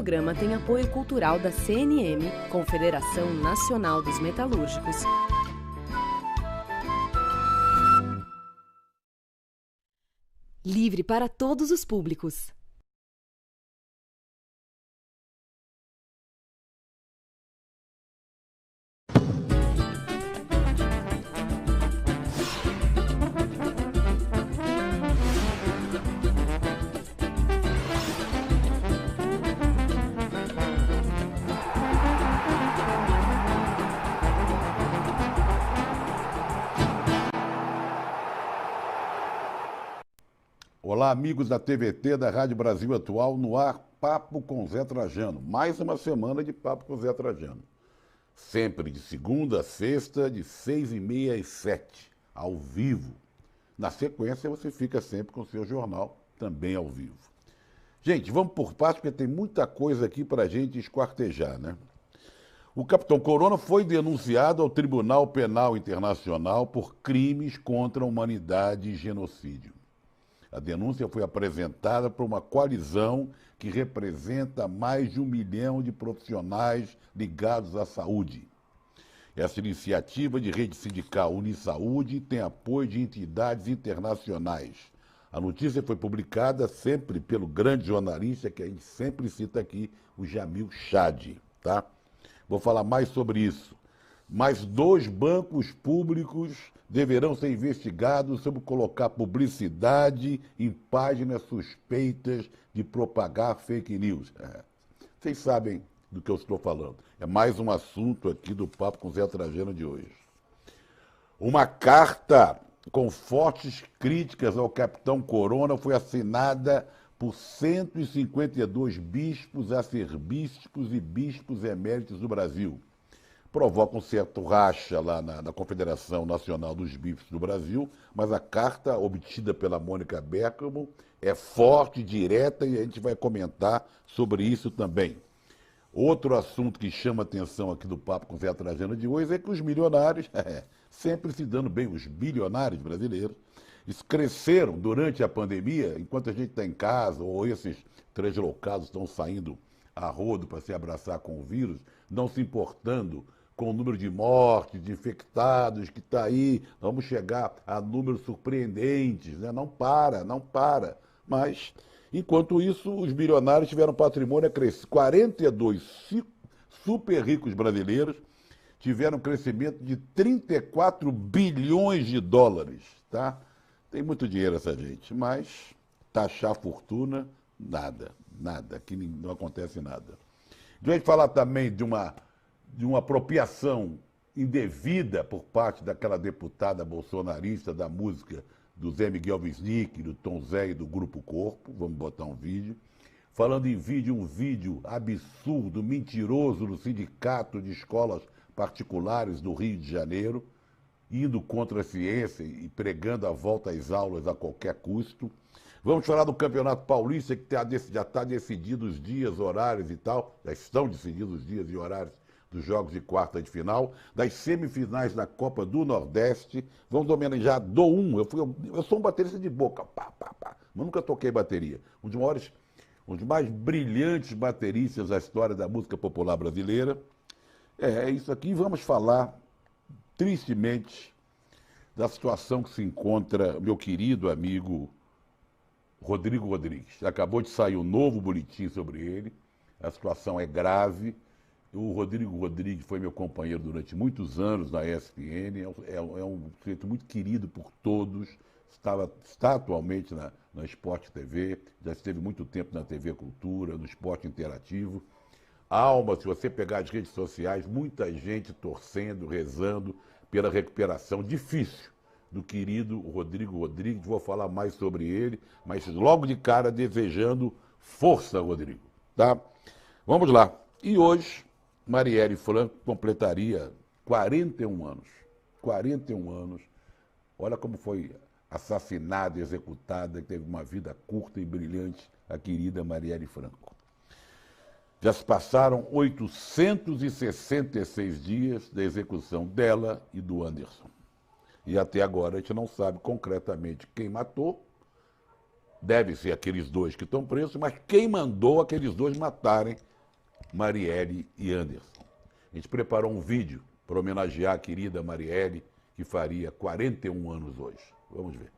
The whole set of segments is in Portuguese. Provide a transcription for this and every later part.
programa tem apoio cultural da CNM, Confederação Nacional dos Metalúrgicos. Livre para todos os públicos. Olá, amigos da TVT, da Rádio Brasil Atual, no ar, Papo com Zé Trajano. Mais uma semana de Papo com Zé Trajano. Sempre de segunda a sexta, de 6h30 às 7h, ao vivo. Na sequência, você fica sempre com o seu jornal, também ao vivo. Gente, vamos por partes, porque tem muita coisa aqui para a gente esquartejar, né? O capitão Corona foi denunciado ao Tribunal Penal Internacional por crimes contra a humanidade e genocídio. A denúncia foi apresentada por uma coalizão que representa mais de 1 milhão de profissionais ligados à saúde. Essa iniciativa de rede sindical Unisaúde tem apoio de entidades internacionais. A notícia foi publicada sempre pelo grande jornalista que a gente sempre cita aqui, o Jamil Chad, tá? Vou falar mais sobre isso. Mais 2 bancos públicos deverão ser investigados sobre colocar publicidade em páginas suspeitas de propagar fake news. Vocês sabem do que eu estou falando. É mais um assunto aqui do Papo com Zé Trajano de hoje. Uma carta com fortes críticas ao capitão Corona foi assinada por 152 bispos, arcebispos e bispos eméritos do Brasil. Provoca um certo racha lá na Confederação Nacional dos Bispos do Brasil, mas a carta obtida pela Mônica Bergamo é forte, direta, e a gente vai comentar sobre isso também. Outro assunto que chama atenção aqui do Papo com Zé Trajano de hoje é que os milionários, sempre se dando bem, os bilionários brasileiros, eles cresceram durante a pandemia, enquanto a gente está em casa, ou esses translocados estão saindo a rodo para se abraçar com o vírus, não se importando com o número de mortes, de infectados que está aí, vamos chegar a números surpreendentes, né? Não para. Mas, enquanto isso, os bilionários tiveram patrimônio a crescer. 42 super ricos brasileiros tiveram um crescimento de 34 bilhões de dólares, tá? Tem muito dinheiro essa gente, mas taxar a fortuna, nada, aqui não acontece nada. A gente vai falar também de uma apropriação indevida por parte daquela deputada bolsonarista da música do Zé Miguel Wisnik, do Tom Zé e do Grupo Corpo. Vamos botar um vídeo. Falando em vídeo, um vídeo absurdo, mentiroso do Sindicato de Escolas Particulares do Rio de Janeiro, indo contra a ciência e pregando a volta às aulas a qualquer custo. Vamos falar do Campeonato Paulista, que já está decidido os dias, horários e tal, já estão decididos os dias e horários dos jogos de quarta de final, das semifinais da Copa do Nordeste. Vamos homenagear eu sou um baterista de boca, mas nunca toquei bateria. Um dos mais brilhantes bateristas da história da música popular brasileira. É isso aqui. Vamos falar, tristemente, da situação que se encontra meu querido amigo Rodrigo Rodrigues. Acabou de sair um novo boletim sobre ele. A situação é grave. O Rodrigo Rodrigues foi meu companheiro durante muitos anos na ESPN, é um sujeito muito querido por todos, está atualmente na Esporte TV, já esteve muito tempo na TV Cultura, no Esporte Interativo. Se você pegar as redes sociais, muita gente torcendo, rezando pela recuperação difícil do querido Rodrigo Rodrigues. Vou falar mais sobre ele, mas logo de cara desejando força, Rodrigo, tá? Vamos lá. E hoje Marielle Franco completaria 41 anos. 41 anos. Olha como foi assassinada e executada, que teve uma vida curta e brilhante, a querida Marielle Franco. Já se passaram 866 dias da execução dela e do Anderson. E até agora a gente não sabe concretamente quem matou. Deve ser aqueles dois que estão presos, mas quem mandou aqueles dois matarem Marielle e Anderson. A gente preparou um vídeo para homenagear a querida Marielle, que faria 41 anos hoje. Vamos ver.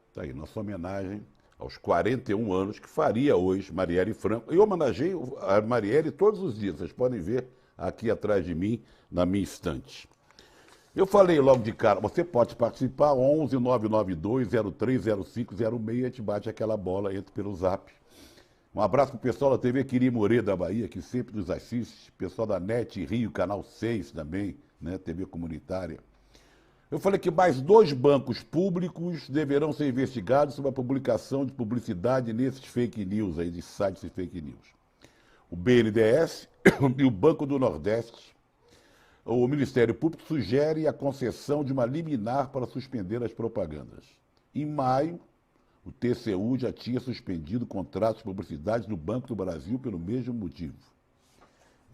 Está aí, nossa homenagem aos 41 anos que faria hoje Marielle Franco. Eu homenageio a Marielle todos os dias, vocês podem ver aqui atrás de mim, na minha estante. Eu falei logo de cara, você pode participar, 11 992 030506, a gente bate aquela bola, entra pelo zap. Um abraço para o pessoal da TV Quirimorê da Bahia, que sempre nos assiste, pessoal da NET Rio, Canal 6 também, né, TV comunitária. Eu falei que mais 2 bancos públicos deverão ser investigados sobre a publicação de publicidade nesses fake news, aí, de sites de fake news. O BNDES e o Banco do Nordeste. O Ministério Público sugere a concessão de uma liminar para suspender as propagandas. Em maio, o TCU já tinha suspendido contratos de publicidade no Banco do Brasil pelo mesmo motivo.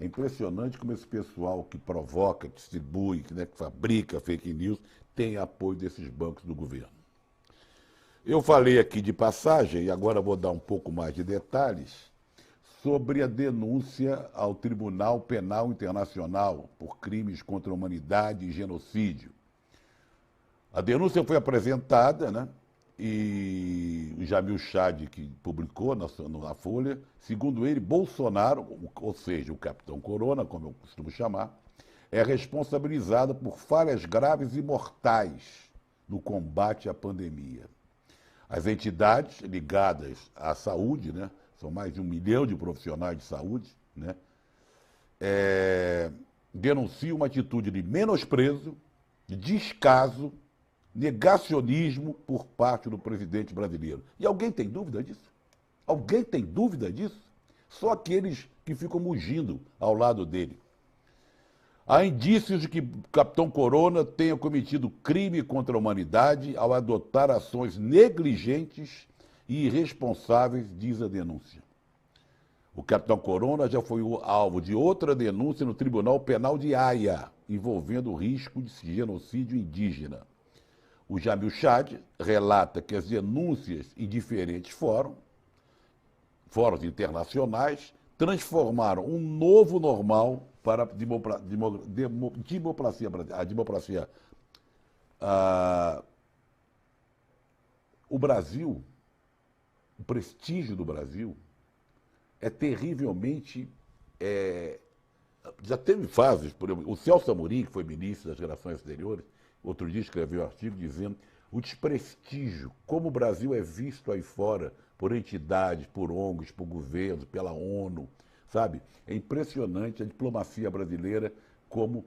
É impressionante como esse pessoal que provoca, que distribui, que fabrica fake news, tem apoio desses bancos do governo. Eu falei aqui de passagem, e agora vou dar um pouco mais de detalhes, sobre a denúncia ao Tribunal Penal Internacional por crimes contra a humanidade e genocídio. A denúncia foi apresentada, né? E o Jamil Chad, que publicou na Folha, segundo ele, Bolsonaro, ou seja, o Capitão Corona, como eu costumo chamar, é responsabilizado por falhas graves e mortais no combate à pandemia. As entidades ligadas à saúde, né, são mais de 1 milhão de profissionais de saúde, né, denunciam uma atitude de menosprezo, de descaso, negacionismo por parte do presidente brasileiro. E alguém tem dúvida disso? Alguém tem dúvida disso? Só aqueles que ficam mugindo ao lado dele. Há indícios de que o Capitão Corona tenha cometido crime contra a humanidade ao adotar ações negligentes e irresponsáveis, diz a denúncia. O Capitão Corona já foi alvo de outra denúncia no Tribunal Penal de Haia, envolvendo o risco de genocídio indígena. O Jamil Chad relata que as denúncias em diferentes fóruns internacionais, transformaram um novo normal para a democracia. O Brasil, o prestígio do Brasil é terrivelmente... já teve fases, por exemplo, o Celso Amorim, que foi ministro das Relações Exteriores, outro dia escreveu um artigo dizendo o desprestígio, como o Brasil é visto aí fora por entidades, por ONGs, por governos, pela ONU, sabe? É impressionante a diplomacia brasileira como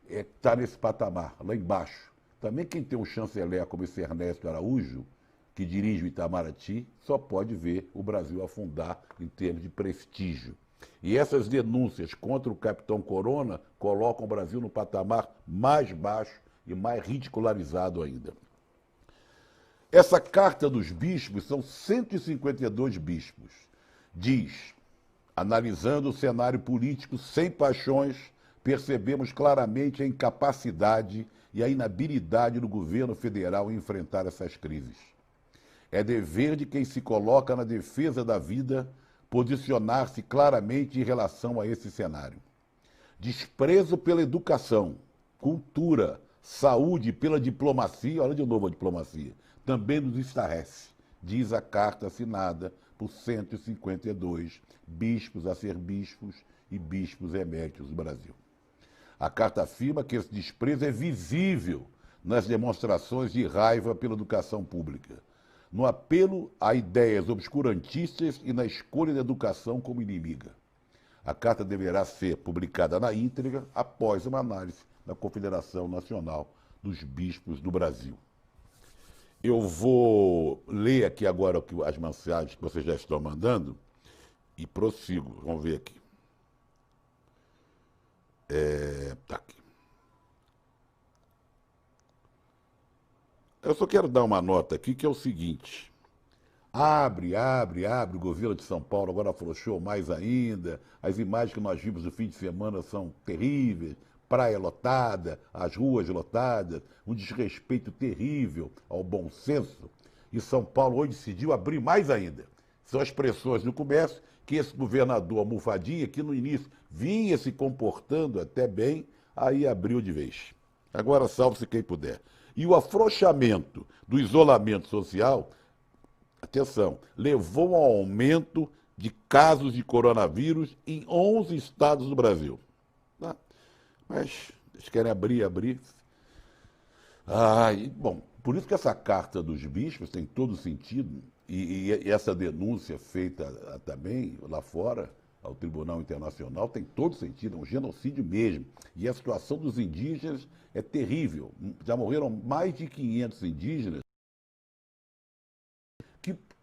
está nesse patamar, lá embaixo. Também quem tem um chanceler como esse Ernesto Araújo, que dirige o Itamaraty, só pode ver o Brasil afundar em termos de prestígio. E essas denúncias contra o Capitão Corona colocam o Brasil no patamar mais baixo e mais ridicularizado ainda. Essa carta dos bispos, são 152 bispos, diz: analisando o cenário político sem paixões, percebemos claramente a incapacidade e a inabilidade do governo federal em enfrentar essas crises. É dever de quem se coloca na defesa da vida posicionar-se claramente em relação a esse cenário. Desprezo pela educação, cultura, saúde, pela diplomacia, olha de novo a diplomacia, também nos estarrece, diz a carta assinada por 152 bispos, arcebispos e bispos eméritos do Brasil. A carta afirma que esse desprezo é visível nas demonstrações de raiva pela educação pública, no apelo a ideias obscurantistas e na escolha da educação como inimiga. A carta deverá ser publicada na íntegra após uma análise da Confederação Nacional dos Bispos do Brasil. Eu vou ler aqui agora as mensagens que vocês já estão mandando e prossigo. Vamos ver aqui. Tá aqui. Eu só quero dar uma nota aqui que é o seguinte. Abre o governo de São Paulo agora afrouxou mais ainda. As imagens que nós vimos no fim de semana são terríveis. Praia lotada, as ruas lotadas, um desrespeito terrível ao bom senso. E São Paulo hoje decidiu abrir mais ainda. São as pressões no comércio que esse governador almofadinha, que no início vinha se comportando até bem, aí abriu de vez. Agora salve-se quem puder. E o afrouxamento do isolamento social, atenção, levou ao aumento de casos de coronavírus em 11 estados do Brasil. Mas eles querem abrir. Bom, por isso que essa carta dos bispos tem todo sentido, e essa denúncia feita também lá fora, ao Tribunal Internacional, tem todo sentido, é um genocídio mesmo. E a situação dos indígenas é terrível. Já morreram mais de 500 indígenas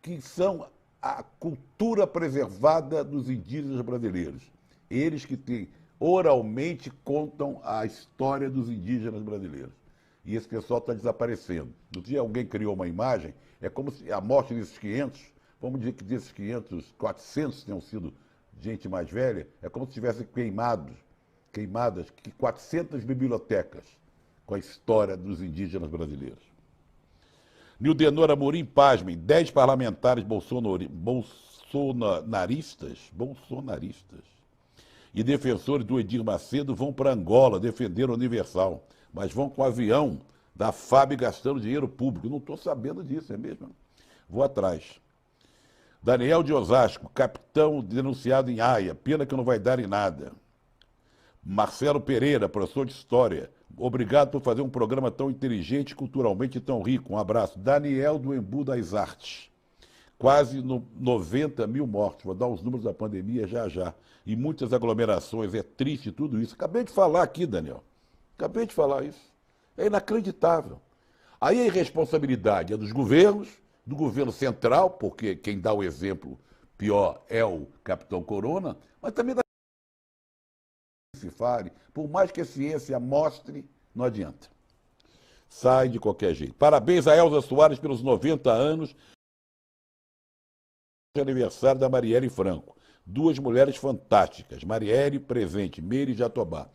que são a cultura preservada dos indígenas brasileiros. Eles que oralmente contam a história dos indígenas brasileiros. E esse pessoal está desaparecendo. No dia alguém criou uma imagem, é como se a morte desses 500, vamos dizer que desses 500, 400 tenham sido gente mais velha, é como se tivessem queimadas 400 bibliotecas com a história dos indígenas brasileiros. Nildenor Amorim, pasmem, 10 parlamentares bolsonaristas e defensores do Edir Macedo vão para Angola defender o Universal, mas vão com o avião da FAB gastando dinheiro público. Não estou sabendo disso, é mesmo? Vou atrás. Daniel de Osasco, capitão denunciado em Haia, pena que não vai dar em nada. Marcelo Pereira, professor de História, obrigado por fazer um programa tão inteligente e culturalmente tão rico. Um abraço. Daniel do Embu das Artes. Quase 90 mil mortos. Vou dar os números da pandemia já. E muitas aglomerações. É triste tudo isso. Acabei de falar aqui, Daniel. Acabei de falar isso. É inacreditável. Aí a irresponsabilidade é dos governos, do governo central, porque quem dá o exemplo pior é o Capitão Corona, mas também da se fale, por mais que a ciência mostre, não adianta. Sai de qualquer jeito. Parabéns a Elza Soares pelos 90 anos de aniversário da Marielle Franco. 2 mulheres fantásticas, Marielle presente, Meire Jatobá.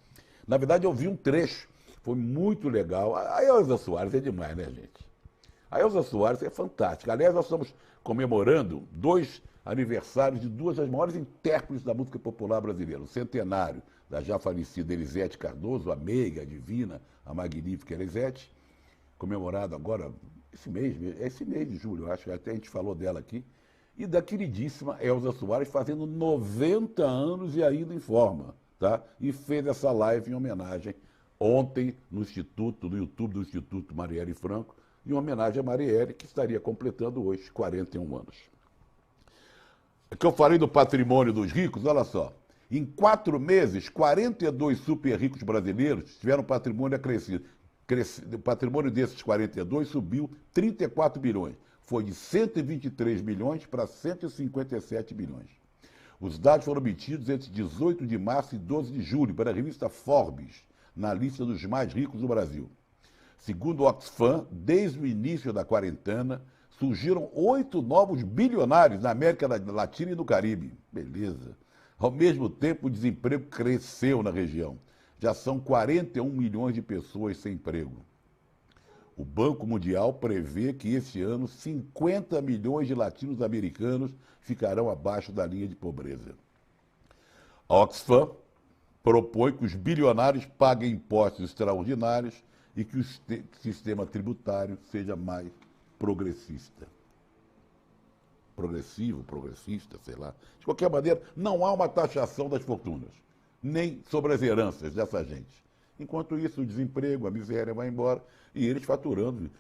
Na verdade, eu vi um trecho, foi muito legal. A Elza Soares é demais, né, gente? A Elza Soares é fantástica. Aliás, nós estamos comemorando 2 aniversários de 2 das maiores intérpretes da música popular brasileira. O centenário da já falecida Elisete Cardoso, a meiga, a divina, a magnífica Elisete, comemorado agora, esse mês de julho, acho que até a gente falou dela aqui, e da queridíssima Elza Soares fazendo 90 anos e ainda em forma, tá? E fez essa live em homenagem ontem no YouTube do Instituto Marielle Franco, em homenagem a Marielle, que estaria completando hoje 41 anos. É que eu falei do patrimônio dos ricos, olha só. Em 4 meses, 42 super ricos brasileiros tiveram patrimônio acrescido. O patrimônio desses 42 subiu 34 bilhões. Foi de 123 bilhões para 157 bilhões. Os dados foram obtidos entre 18 de março e 12 de julho pela revista Forbes, na lista dos mais ricos do Brasil. Segundo o Oxfam, desde o início da quarentena, surgiram 8 novos bilionários na América Latina e no Caribe. Beleza. Ao mesmo tempo, o desemprego cresceu na região. Já são 41 milhões de pessoas sem emprego. O Banco Mundial prevê que este ano 50 milhões de latinos-americanos ficarão abaixo da linha de pobreza. A Oxfam propõe que os bilionários paguem impostos extraordinários e que o sistema tributário seja mais progressista. Progressista, sei lá. De qualquer maneira, não há uma taxação das fortunas, nem sobre as heranças dessa gente. Enquanto isso, o desemprego, a miséria vai embora e eles faturando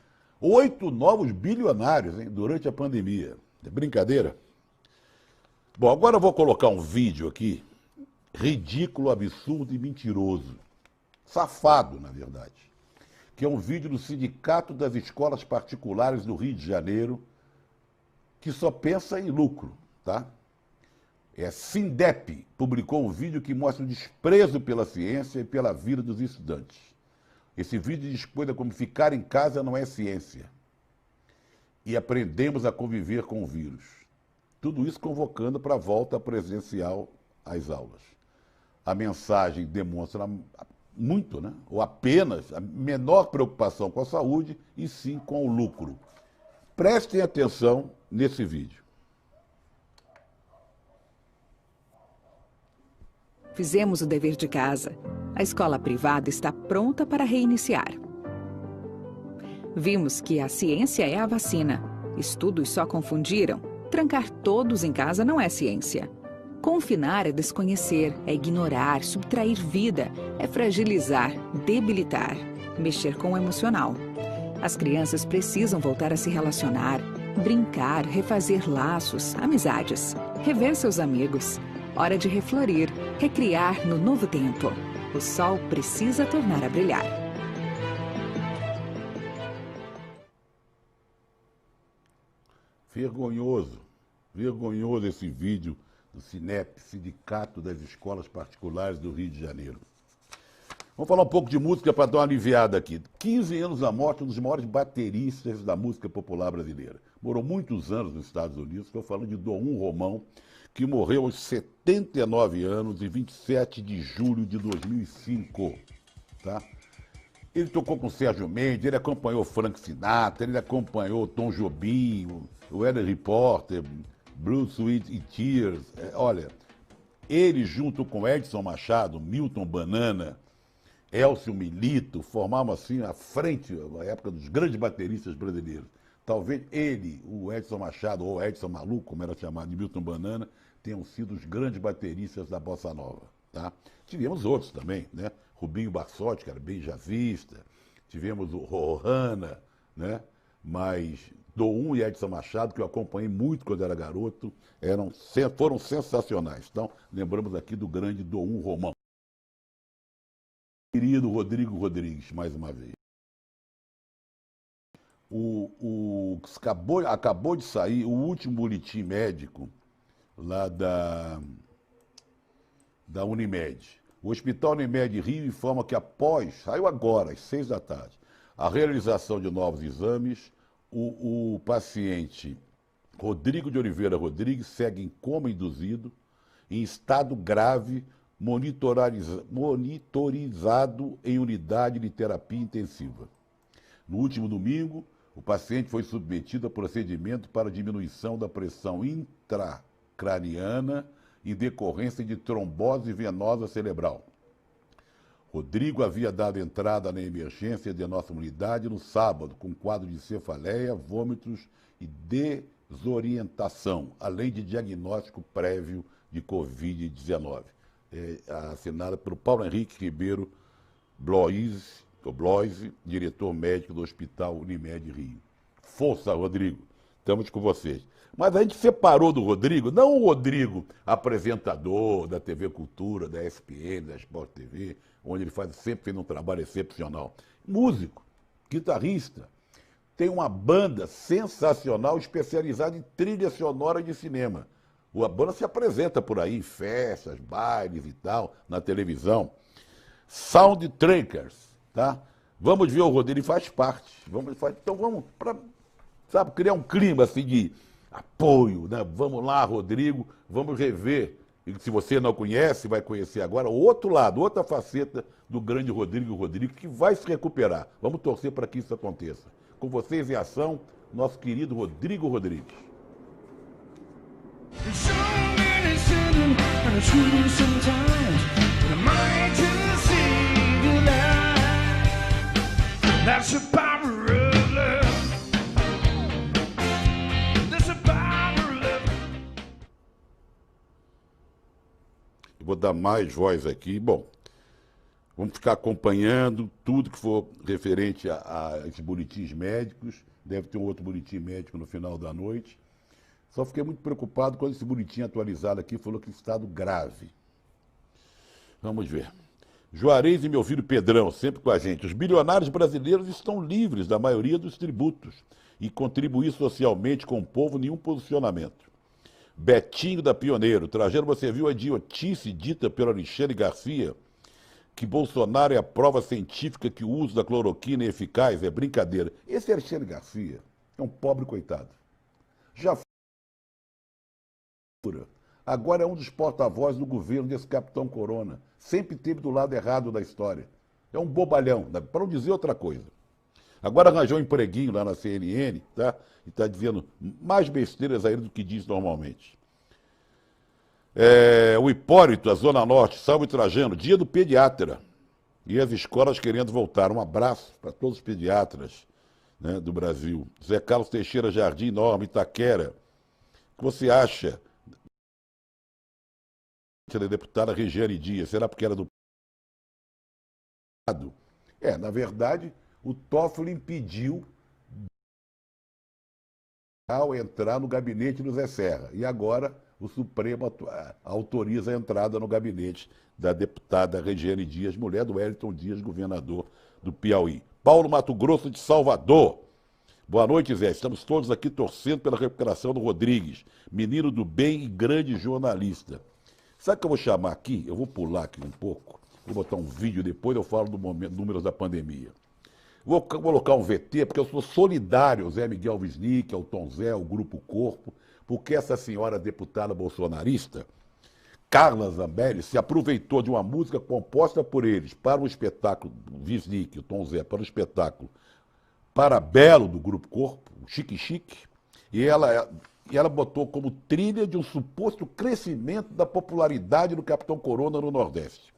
8 novos bilionários, hein, durante a pandemia. É brincadeira? Bom, agora eu vou colocar um vídeo aqui, ridículo, absurdo e mentiroso. Safado, na verdade. Que é um vídeo do Sindicato das Escolas Particulares do Rio de Janeiro, que só pensa em lucro, tá? Sindep publicou um vídeo que mostra o desprezo pela ciência e pela vida dos estudantes. Esse vídeo diz coisa como ficar em casa não é ciência. E aprendemos a conviver com o vírus. Tudo isso convocando para a volta presencial às aulas. A mensagem demonstra muito, né? Ou apenas a menor preocupação com a saúde e sim com o lucro. Prestem atenção nesse vídeo. Fizemos o dever de casa. A escola privada está pronta para reiniciar. Vimos que a ciência é a vacina. Estudos só confundiram. Trancar todos em casa não é ciência. Confinar é desconhecer, é ignorar, subtrair vida, é fragilizar, debilitar, mexer com o emocional. As crianças precisam voltar a se relacionar, brincar, refazer laços, amizades, rever seus amigos. Hora de reflorir, recriar no novo tempo. O sol precisa tornar a brilhar. Vergonhoso, vergonhoso esse vídeo do Sinep, Sindicato das Escolas Particulares do Rio de Janeiro. Vamos falar um pouco de música para dar uma aliviada aqui. 15 anos da morte, um dos maiores bateristas da música popular brasileira. Morou muitos anos nos Estados Unidos, estou falando de Dom Romão, que morreu aos 79 anos, em 27 de julho de 2005. Tá? Ele tocou com Sérgio Mendes, ele acompanhou Frank Sinatra, ele acompanhou Tom Jobim, o Weather Reporter, Blue Sweet e Tears. Olha, ele junto com Edson Machado, Milton Banana, Elcio Milito, formavam assim a frente, na época dos grandes bateristas brasileiros. Talvez ele, o Edson Machado, ou Edson Maluco, como era chamado, de Milton Banana, tenham sido os grandes bateristas da Bossa Nova. Tá? Tivemos outros também, né? Rubinho Barsotti, que era bem jazzista, tivemos o Rohana, né? Mas Dom e Edson Machado, que eu acompanhei muito quando era garoto, foram sensacionais. Então, lembramos aqui do grande Dom Romão. Querido Rodrigo Rodrigues, mais uma vez. Acabou de sair o último boletim médico lá da Unimed. O Hospital Unimed Rio informa que saiu agora, às 6 da tarde, a realização de novos exames, o paciente Rodrigo de Oliveira Rodrigues segue em coma induzido, em estado grave, monitorizado em unidade de terapia intensiva. No último domingo, o paciente foi submetido a procedimento para diminuição da pressão intracraniana em decorrência de trombose venosa cerebral. Rodrigo havia dado entrada na emergência de nossa unidade no sábado, com quadro de cefaleia, vômitos e desorientação, além de diagnóstico prévio de Covid-19. Assinada pelo Paulo Henrique Ribeiro Bloise, diretor médico do Hospital Unimed Rio. Força, Rodrigo, estamos com vocês. Mas a gente separou do Rodrigo, não o Rodrigo, apresentador da TV Cultura, da ESPN, da Sport TV, onde ele sempre fez um trabalho excepcional. Músico, guitarrista, tem uma banda sensacional especializada em trilha sonora de cinema. A banda se apresenta por aí em festas, bailes e tal, na televisão. Soundtrackers, tá? Vamos ver o Rodrigo, ele faz parte. Então vamos criar um clima assim de apoio, né? Vamos lá, Rodrigo, vamos rever. E se você não conhece, vai conhecer agora o outro lado, outra faceta do grande Rodrigo, que vai se recuperar. Vamos torcer para que isso aconteça. Com vocês em ação, nosso querido Rodrigo Rodrigues. Eu vou dar mais voz aqui. Bom, Vamos ficar acompanhando tudo que for referente a esses boletins médicos. Deve ter um outro boletim médico no final da noite. Só fiquei muito preocupado quando esse boletim atualizado aqui falou que estado grave. Vamos ver. Juarez e meu filho Pedrão, sempre com a gente. Os bilionários brasileiros estão livres da maioria dos tributos e contribuir socialmente com o povo, nenhum posicionamento. Betinho da Pioneiro, Trajano, você viu a idiotice dita pelo Alexandre Garcia, que Bolsonaro é a prova científica que o uso da cloroquina é eficaz? É brincadeira. Esse Alexandre Garcia é um pobre coitado. Já foi. Agora é um dos porta-vozes do governo desse Capitão Corona. Sempre esteve do lado errado da história. É um bobalhão, para não dizer outra coisa. Agora arranjou um empreguinho lá na CNN, tá? E está dizendo mais besteiras aí do que diz normalmente. O Hipólito, a Zona Norte, Salve Trajano, dia do pediatra. E as escolas querendo voltar. Um abraço para todos os pediatras, né, do Brasil. Zé Carlos Teixeira Jardim, Norma, Itaquera. O que você acha da deputada Regiane Dias? Será porque era do... Na verdade, o Toffoli impediu ao entrar no gabinete do Zé Serra. E agora o Supremo autoriza a entrada no gabinete da deputada Regiane Dias, mulher do Wellington Dias, governador do Piauí. Paulo Mato Grosso de Salvador. Boa noite, Zé. Estamos todos aqui torcendo pela recuperação do Rodrigues, menino do bem e grande jornalista. Sabe o que eu vou chamar aqui? Eu vou pular aqui um pouco, vou botar um vídeo depois, eu falo do momento, números da pandemia. Vou colocar um VT, porque eu sou solidário ao Zé Miguel Wisnik, ao Tom Zé, ao Grupo Corpo, porque essa senhora deputada bolsonarista, Carla Zambelli, se aproveitou de uma música composta por eles para o espetáculo, Wisnik, o Tom Zé, para o espetáculo Parabelo do Grupo Corpo, Chique Chique, e ela botou como trilha de um suposto crescimento da popularidade do Capitão Corona no Nordeste.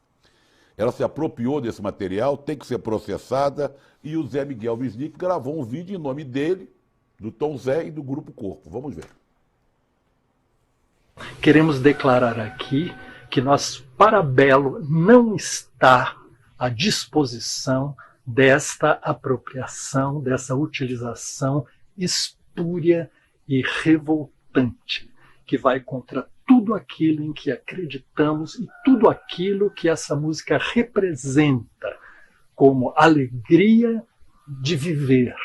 Ela se apropriou desse material, tem que ser processada, e o Zé Miguel Wisnik gravou um vídeo em nome dele, do Tom Zé e do Grupo Corpo. Vamos ver. Queremos declarar aqui que nosso Parabelo não está à disposição desta apropriação, dessa utilização espúria e revoltante, que vai contra tudo aquilo em que acreditamos e tudo aquilo que essa música representa como alegria de viver,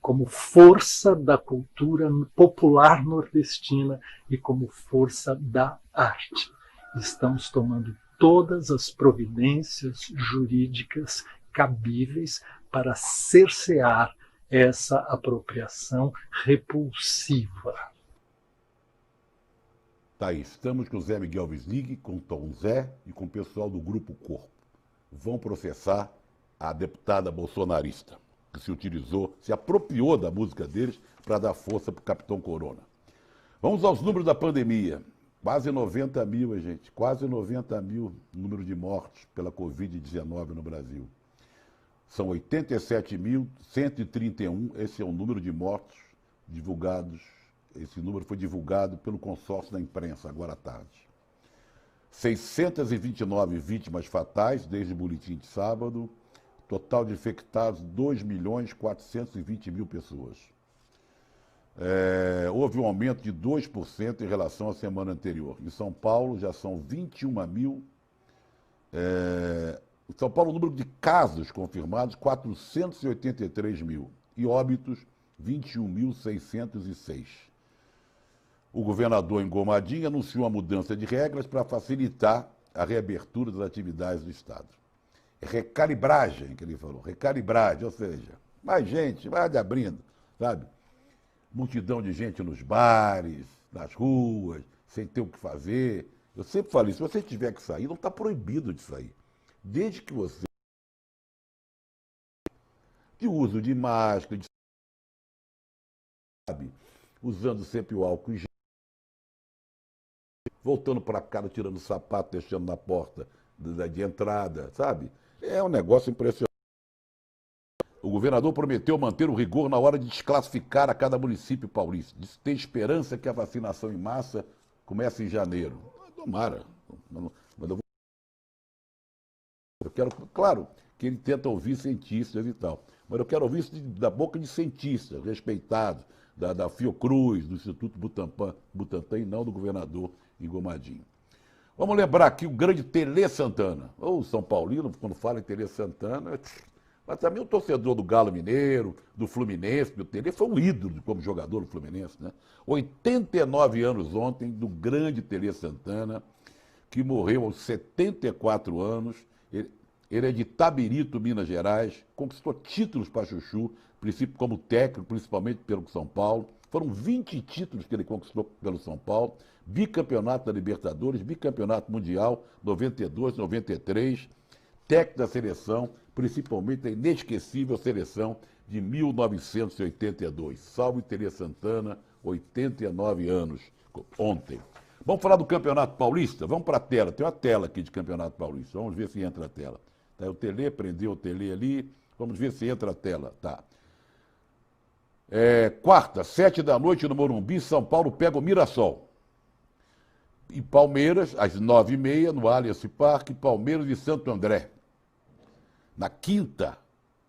como força da cultura popular nordestina e como força da arte. Estamos tomando todas as providências jurídicas cabíveis para cercear essa apropriação repulsiva. Tá aí, estamos com o Zé Miguel Wisnik, com o Tom Zé e com o pessoal do Grupo Corpo. Vão processar a deputada bolsonarista, que se utilizou, se apropriou da música deles para dar força para o Capitão Corona. Vamos aos números da pandemia. Quase 90 mil, gente, quase 90 mil número de mortes pela Covid-19 no Brasil. São 87.131, esse é o número de mortos divulgados. Esse número foi divulgado pelo consórcio da imprensa, agora à tarde. 629 vítimas fatais desde o boletim de sábado. Total de infectados, 2.420.000 pessoas. Houve um aumento de 2% em relação à semana anterior. Em São Paulo já são 21 mil. Em São Paulo, o número de casos confirmados, 483 mil. E óbitos, 21.606. O governador Engomadinho anunciou a mudança de regras para facilitar a reabertura das atividades do Estado. É recalibragem, que ele falou, recalibragem, ou seja, mais gente, vai abrindo, sabe? Multidão de gente nos bares, nas ruas, sem ter o que fazer. Eu sempre falei, se você tiver que sair, não está proibido de sair. Desde que você... de uso de máscara, sabe? Usando sempre o álcool em gel. Voltando para casa, tirando o sapato, deixando na porta de entrada, sabe? É um negócio impressionante. O governador prometeu manter o rigor na hora de desclassificar a cada município paulista. Diz que tem esperança que a vacinação em massa comece em janeiro. Tomara. Mas eu Eu quero, claro, que ele tenta ouvir cientistas e tal, mas eu quero ouvir isso da boca de cientistas respeitados, da Fiocruz, do Instituto Butantan e não do governador Igor Madinho. Vamos lembrar aqui o grande Tele Santana. O São Paulino, quando fala em Tele Santana, mas também o torcedor do Galo Mineiro, do Fluminense, do Tele, foi um ídolo como jogador do Fluminense, né? 89 anos ontem do grande Tele Santana, que morreu aos 74 anos. Ele é de Tabirito, Minas Gerais, conquistou títulos para Chuchu, como técnico, principalmente pelo São Paulo. Foram 20 títulos que ele conquistou pelo São Paulo, bicampeonato da Libertadores, bicampeonato mundial, 92, 93, técnico da seleção, principalmente a inesquecível seleção de 1982. Salve Tele Santana, 89 anos, ontem. Vamos falar do Campeonato Paulista? Vamos para a tela, tem uma tela aqui de Campeonato Paulista, vamos ver se entra a tela. Tá, o Tele, prendeu o Tele ali, vamos ver se entra a tela, tá. Quarta, 7 da noite no Morumbi, São Paulo pega o Mirassol. E Palmeiras, às 9h30, no Allianz Parque, Palmeiras e Santo André. Na quinta,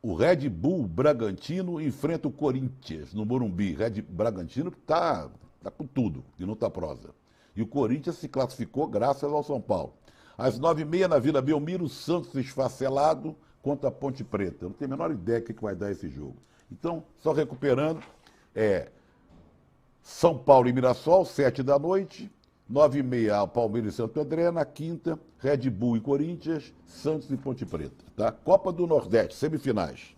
o Red Bull Bragantino enfrenta o Corinthians, no Morumbi. Bragantino está com tudo, e não está prosa. E o Corinthians se classificou graças ao São Paulo. Às 9h30, na Vila Belmiro, o Santos esfacelado contra a Ponte Preta. Eu não tenho a menor ideia do que vai dar esse jogo. Então, só recuperando, São Paulo e Mirassol, 7 da noite, 9h30, Palmeiras e Santo André, na quinta, Red Bull e Corinthians, Santos e Ponte Preta. Tá? Copa do Nordeste, semifinais.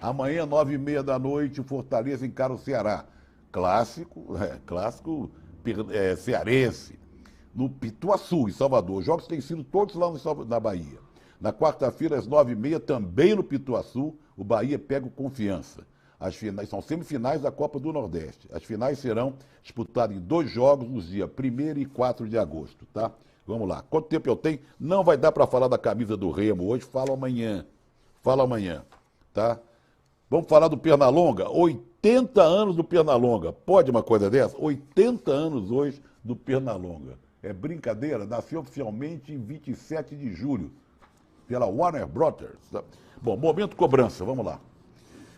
Amanhã, 9h30 da noite, o Fortaleza encara o Ceará. Clássico cearense, no Pituaçu, em Salvador. Os jogos têm sido todos lá na Bahia. Na quarta-feira, às 9h30, também no Pituaçu, o Bahia pega o Confiança. As finais são semifinais da Copa do Nordeste. As finais serão disputadas em 2 jogos nos dias 1º e 4 de agosto, tá? Vamos lá. Quanto tempo eu tenho? Não vai dar para falar da camisa do Remo hoje, fala amanhã. Fala amanhã, tá? Vamos falar do Pernalonga? 80 anos do Pernalonga. Pode uma coisa dessa? 80 anos hoje do Pernalonga. É brincadeira? Nasceu oficialmente em 27 de julho, pela Warner Brothers. Tá? Bom, momento cobrança, vamos lá.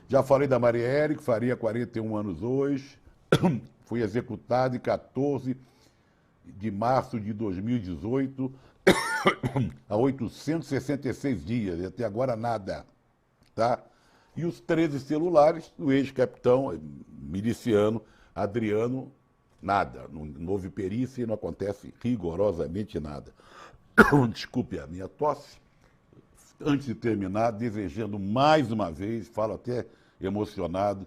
Já falei da Marielle, que faria 41 anos hoje. Foi executada em 14 de março de 2018, há 866 dias, e até agora nada. Tá? E os 13 celulares do ex-capitão miliciano Adriano, nada. Não houve perícia e não acontece rigorosamente nada. Desculpe a minha tosse. Antes de terminar, desejando mais uma vez, falo até emocionado,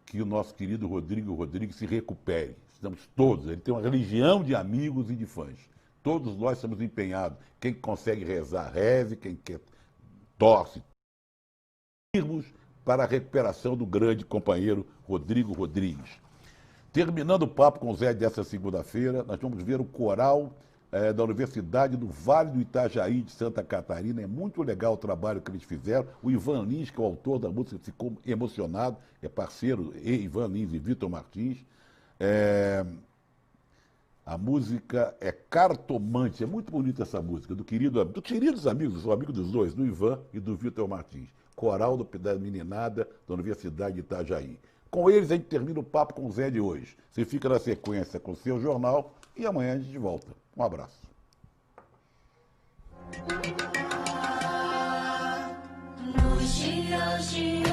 que o nosso querido Rodrigo Rodrigues se recupere. Estamos todos, ele tem uma religião de amigos e de fãs. Todos nós estamos empenhados. Quem consegue rezar, reze, quem quer, torce. Irmos para a recuperação do grande companheiro Rodrigo Rodrigues. Terminando o papo com o Zé dessa segunda-feira, nós vamos ver o coral da Universidade do Vale do Itajaí, de Santa Catarina. É muito legal o trabalho que eles fizeram. O Ivan Lins, que é o autor da música, ficou emocionado, é parceiro, Ivan Lins e Vitor Martins. A música é Cartomante, é muito bonita essa música, dos queridos amigos, sou amigo dos dois, do Ivan e do Vitor Martins. Coral da meninada da Universidade de Itajaí. Com eles a gente termina o papo com o Zé de hoje. Você fica na sequência com o seu jornal e amanhã a gente volta. Um abraço. Nos dias de